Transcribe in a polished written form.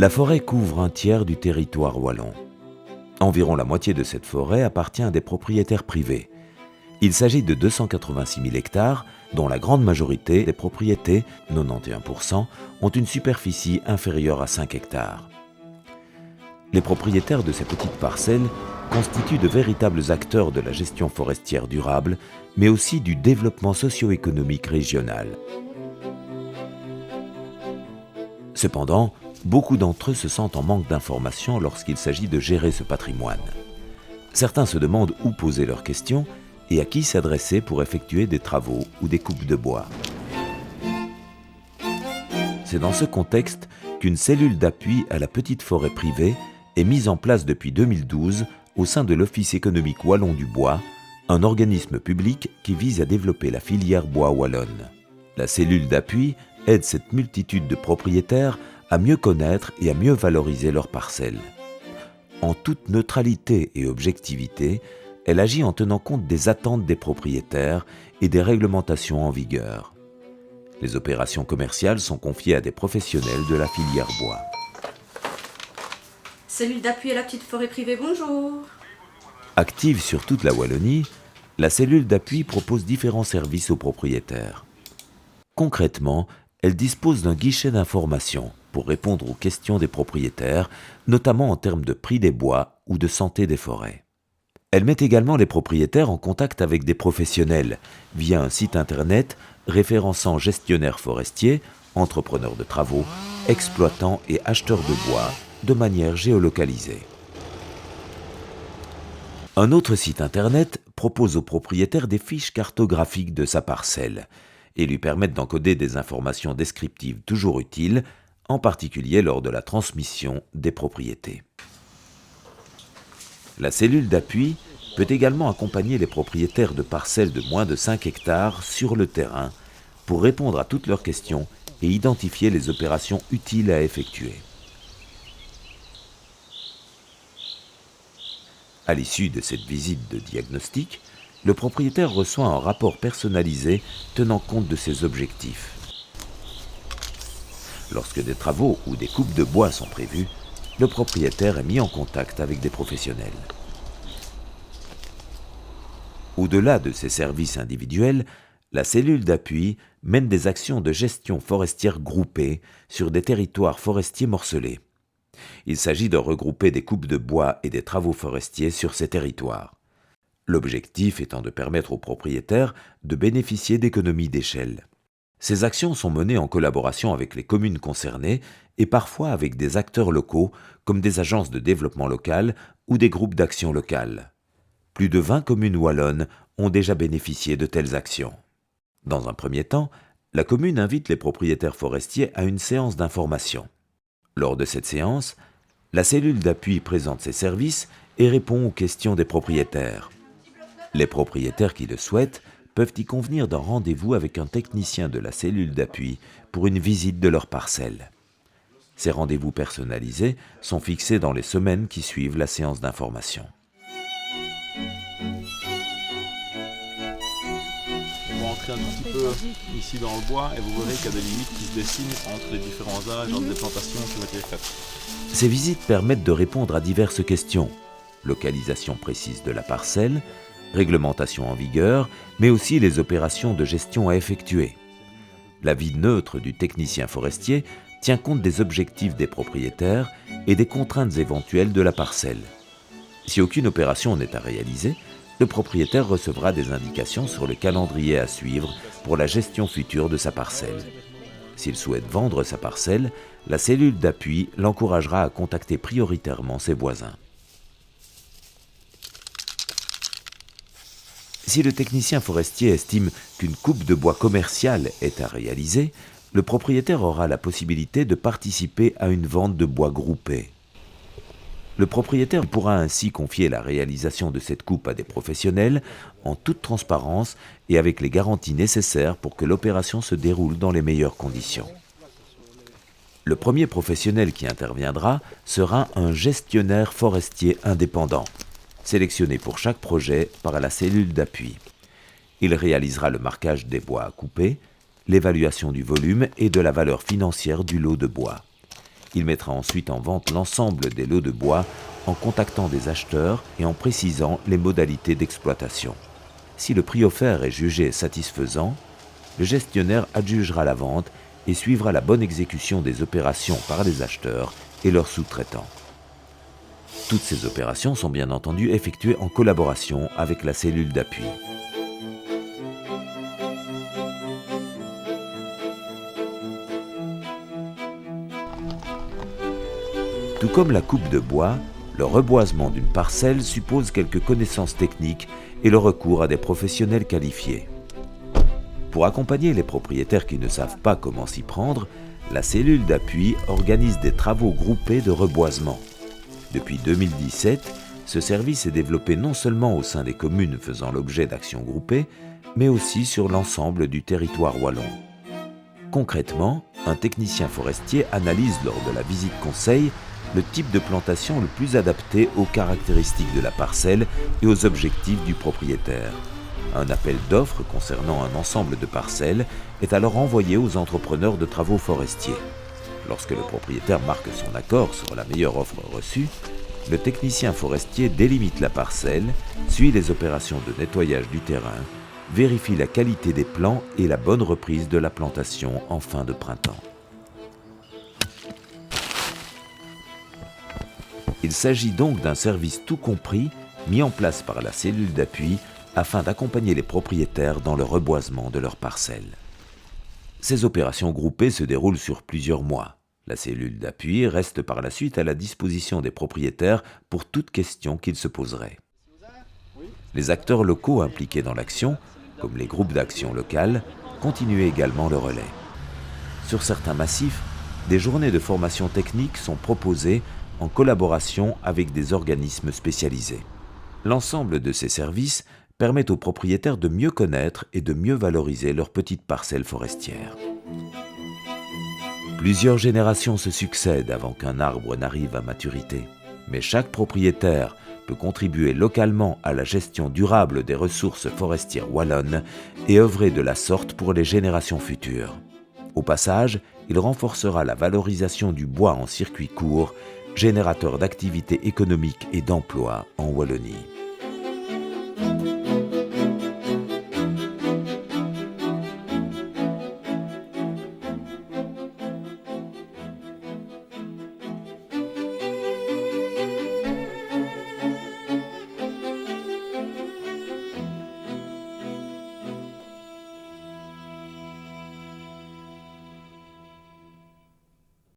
La forêt couvre un tiers du territoire wallon. Environ la moitié de cette forêt appartient à des propriétaires privés. Il s'agit de 286 000 hectares, dont la grande majorité des propriétés, 91%, ont une superficie inférieure à 5 hectares. Les propriétaires de ces petites parcelles constituent de véritables acteurs de la gestion forestière durable, mais aussi du développement socio-économique régional. Cependant, beaucoup d'entre eux se sentent en manque d'informations lorsqu'il s'agit de gérer ce patrimoine. Certains se demandent où poser leurs questions et à qui s'adresser pour effectuer des travaux ou des coupes de bois. C'est dans ce contexte qu'une cellule d'appui à la petite forêt privée est mise en place depuis 2012 au sein de l'Office économique wallon du bois, un organisme public qui vise à développer la filière bois wallonne. La cellule d'appui aide cette multitude de propriétaires à mieux connaître et à mieux valoriser leurs parcelles. En toute neutralité et objectivité, elle agit en tenant compte des attentes des propriétaires et des réglementations en vigueur. Les opérations commerciales sont confiées à des professionnels de la filière bois. Cellule d'appui à la petite forêt privée, bonjour. Active sur toute la Wallonie, la cellule d'appui propose différents services aux propriétaires. Concrètement, elle dispose d'un guichet d'information pour répondre aux questions des propriétaires, notamment en termes de prix des bois ou de santé des forêts. Elle met également les propriétaires en contact avec des professionnels via un site internet référençant gestionnaires forestiers, entrepreneurs de travaux, exploitants et acheteurs de bois de manière géolocalisée. Un autre site internet propose aux propriétaires des fiches cartographiques de sa parcelle et lui permettent d'encoder des informations descriptives toujours utiles, en particulier lors de la transmission des propriétés. La cellule d'appui peut également accompagner les propriétaires de parcelles de moins de 5 hectares sur le terrain pour répondre à toutes leurs questions et identifier les opérations utiles à effectuer. À l'issue de cette visite de diagnostic, le propriétaire reçoit un rapport personnalisé tenant compte de ses objectifs. Lorsque des travaux ou des coupes de bois sont prévus, le propriétaire est mis en contact avec des professionnels. Au-delà de ces services individuels, la cellule d'appui mène des actions de gestion forestière groupées sur des territoires forestiers morcelés. Il s'agit de regrouper des coupes de bois et des travaux forestiers sur ces territoires. L'objectif étant de permettre aux propriétaires de bénéficier d'économies d'échelle. Ces actions sont menées en collaboration avec les communes concernées et parfois avec des acteurs locaux comme des agences de développement local ou des groupes d'action locale. Plus de 20 communes wallonnes ont déjà bénéficié de telles actions. Dans un premier temps, la commune invite les propriétaires forestiers à une séance d'information. Lors de cette séance, la cellule d'appui présente ses services et répond aux questions des propriétaires. Les propriétaires qui le souhaitent peuvent y convenir d'un rendez-vous avec un technicien de la cellule d'appui pour une visite de leur parcelle. Ces rendez-vous personnalisés sont fixés dans les semaines qui suivent la séance d'information. On va entrer un petit peu ici dans le bois et vous verrez qu'il y a des limites qui se dessinent entre les différents âges, entre les plantations qui ont été faites. Ces visites permettent de répondre à diverses questions. Localisation précise de la parcelle, réglementation en vigueur, mais aussi les opérations de gestion à effectuer. L'avis neutre du technicien forestier tient compte des objectifs des propriétaires et des contraintes éventuelles de la parcelle. Si aucune opération n'est à réaliser, le propriétaire recevra des indications sur le calendrier à suivre pour la gestion future de sa parcelle. S'il souhaite vendre sa parcelle, la cellule d'appui l'encouragera à contacter prioritairement ses voisins. Si le technicien forestier estime qu'une coupe de bois commerciale est à réaliser, le propriétaire aura la possibilité de participer à une vente de bois groupé. Le propriétaire pourra ainsi confier la réalisation de cette coupe à des professionnels en toute transparence et avec les garanties nécessaires pour que l'opération se déroule dans les meilleures conditions. Le premier professionnel qui interviendra sera un gestionnaire forestier indépendant, sélectionné pour chaque projet par la cellule d'appui. Il réalisera le marquage des bois à couper, l'évaluation du volume et de la valeur financière du lot de bois. Il mettra ensuite en vente l'ensemble des lots de bois en contactant des acheteurs et en précisant les modalités d'exploitation. Si le prix offert est jugé satisfaisant, le gestionnaire adjugera la vente et suivra la bonne exécution des opérations par les acheteurs et leurs sous-traitants. Toutes ces opérations sont bien entendu effectuées en collaboration avec la cellule d'appui. Tout comme la coupe de bois, le reboisement d'une parcelle suppose quelques connaissances techniques et le recours à des professionnels qualifiés. Pour accompagner les propriétaires qui ne savent pas comment s'y prendre, la cellule d'appui organise des travaux groupés de reboisement. Depuis 2017, ce service est développé non seulement au sein des communes faisant l'objet d'actions groupées, mais aussi sur l'ensemble du territoire wallon. Concrètement, un technicien forestier analyse lors de la visite conseil le type de plantation le plus adapté aux caractéristiques de la parcelle et aux objectifs du propriétaire. Un appel d'offres concernant un ensemble de parcelles est alors envoyé aux entrepreneurs de travaux forestiers. Lorsque le propriétaire marque son accord sur la meilleure offre reçue, le technicien forestier délimite la parcelle, suit les opérations de nettoyage du terrain, vérifie la qualité des plants et la bonne reprise de la plantation en fin de printemps. Il s'agit donc d'un service tout compris mis en place par la cellule d'appui afin d'accompagner les propriétaires dans le reboisement de leurs parcelles. Ces opérations groupées se déroulent sur plusieurs mois. La cellule d'appui reste par la suite à la disposition des propriétaires pour toute question qu'ils se poseraient. Les acteurs locaux impliqués dans l'action, comme les groupes d'action locales, continuent également le relais. Sur certains massifs, des journées de formation technique sont proposées en collaboration avec des organismes spécialisés. L'ensemble de ces services permet aux propriétaires de mieux connaître et de mieux valoriser leurs petites parcelles forestières. Plusieurs générations se succèdent avant qu'un arbre n'arrive à maturité, mais chaque propriétaire peut contribuer localement à la gestion durable des ressources forestières wallonnes et œuvrer de la sorte pour les générations futures. Au passage, il renforcera la valorisation du bois en circuit court, générateur d'activités économiques et d'emplois en Wallonie.